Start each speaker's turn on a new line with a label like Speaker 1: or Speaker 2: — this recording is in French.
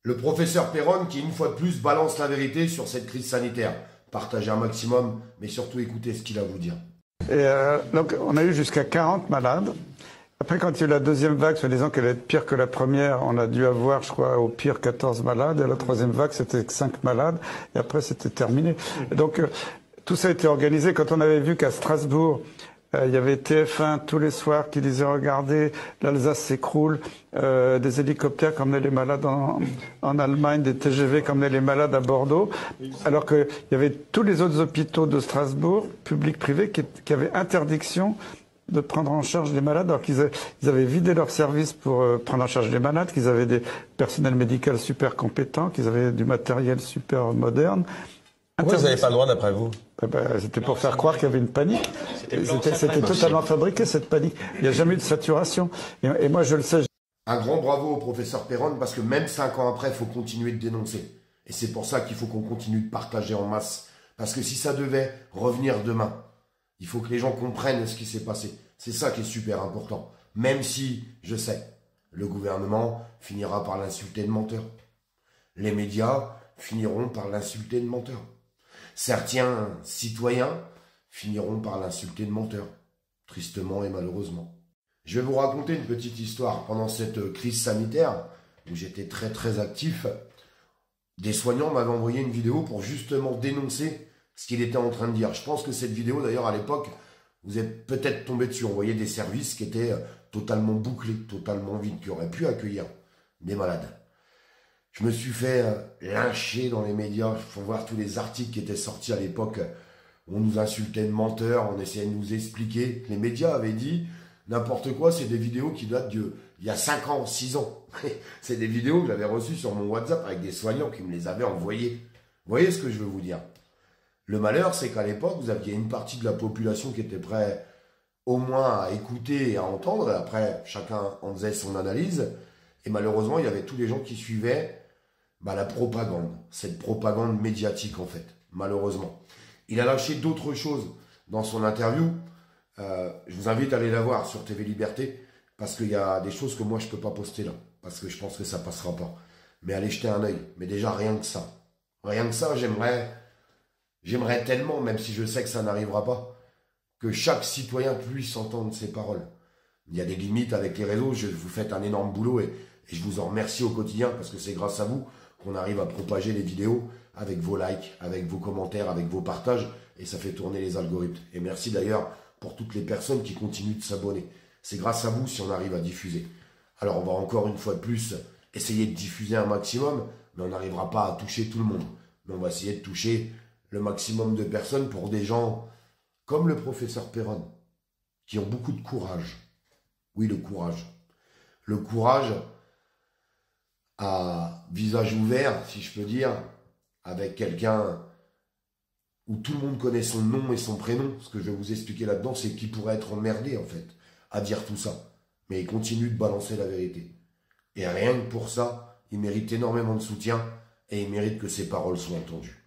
Speaker 1: Le professeur Perron qui, une fois de plus, balance la vérité sur cette crise sanitaire. Partagez un maximum, mais surtout écoutez ce qu'il a à vous dire.
Speaker 2: Donc, on a eu jusqu'à 40 malades. Après, quand il y a eu la deuxième vague, soi-disant qu'elle allait être pire que la première, on a dû avoir, je crois, au pire 14 malades. Et la troisième vague, c'était 5 malades. Et après, c'était terminé. Donc, tout ça a été organisé. Quand on avait vu qu'à Strasbourg, il y avait TF1 tous les soirs qui disait regardez, l'Alsace s'écroule, des hélicoptères qui emmenaient les malades en Allemagne, des TGV qui emmenaient les malades à Bordeaux, alors qu'il y avait tous les autres hôpitaux de Strasbourg, publics, privés, qui avaient interdiction de prendre en charge les malades, alors qu'ils avaient vidé leurs services pour prendre en charge les malades, qu'ils avaient des personnels médicaux super compétents, qu'ils avaient du matériel super moderne.
Speaker 3: Pourquoi vous n'avez pas le droit d'après vous?
Speaker 2: C'était pour faire croire qu'il y avait une panique. C'était totalement fabriqué, cette panique. Il n'y a jamais eu de saturation. Et moi, je le sais.
Speaker 1: Un grand bravo au professeur Perron, parce que même 5 ans après, il faut continuer de dénoncer. Et c'est pour ça qu'il faut qu'on continue de partager en masse. Parce que si ça devait revenir demain, il faut que les gens comprennent ce qui s'est passé. C'est ça qui est super important. Même si, je sais, le gouvernement finira par l'insulter de menteur. Les médias finiront par l'insulter de menteur. Certains citoyens finiront par l'insulter de menteur, tristement et malheureusement. Je vais vous raconter une petite histoire. Pendant cette crise sanitaire, où j'étais très actif, des soignants m'avaient envoyé une vidéo pour justement dénoncer ce qu'il était en train de dire. Je pense que cette vidéo, d'ailleurs, à l'époque, vous êtes peut-être tombé dessus. On voyait des services qui étaient totalement bouclés, totalement vides, qui auraient pu accueillir des malades. Je me suis fait lyncher dans les médias. Il faut voir tous les articles qui étaient sortis à l'époque. On nous insultait de menteurs, on essayait de nous expliquer. Les médias avaient dit n'importe quoi, c'est des vidéos qui datent d'il y a 5 ans, 6 ans. C'est des vidéos que j'avais reçues sur mon WhatsApp avec des soignants qui me les avaient envoyées. Vous voyez ce que je veux vous dire? Le malheur, c'est qu'à l'époque, vous aviez une partie de la population qui était prête au moins à écouter et à entendre. Et après, chacun en faisait son analyse. Et malheureusement, il y avait tous les gens qui suivaient la propagande, cette propagande médiatique en fait, malheureusement. Il a lâché d'autres choses dans son interview. Je vous invite à aller la voir sur TV Liberté, parce qu'il y a des choses que moi je ne peux pas poster là, parce que je pense que ça ne passera pas. Mais allez jeter un œil. Mais déjà, rien que ça, j'aimerais tellement, même si je sais que ça n'arrivera pas, que chaque citoyen puisse entendre ces paroles. Il y a des limites avec les réseaux, vous faites un énorme boulot et je vous en remercie au quotidien, parce que c'est grâce à vous qu'on arrive à propager les vidéos avec vos likes, avec vos commentaires, avec vos partages, et ça fait tourner les algorithmes. Et merci d'ailleurs pour toutes les personnes qui continuent de s'abonner. C'est grâce à vous si on arrive à diffuser. Alors on va encore une fois de plus essayer de diffuser un maximum, mais on n'arrivera pas à toucher tout le monde. Mais on va essayer de toucher le maximum de personnes pour des gens comme le professeur Perron, qui ont beaucoup de courage. Oui, le courage. Le courage à visage ouvert, si je peux dire, avec quelqu'un où tout le monde connaît son nom et son prénom. Ce que je vais vous expliquer là-dedans, c'est qu'il pourrait être emmerdé, en fait, à dire tout ça. Mais il continue de balancer la vérité. Et rien que pour ça, il mérite énormément de soutien et il mérite que ses paroles soient entendues.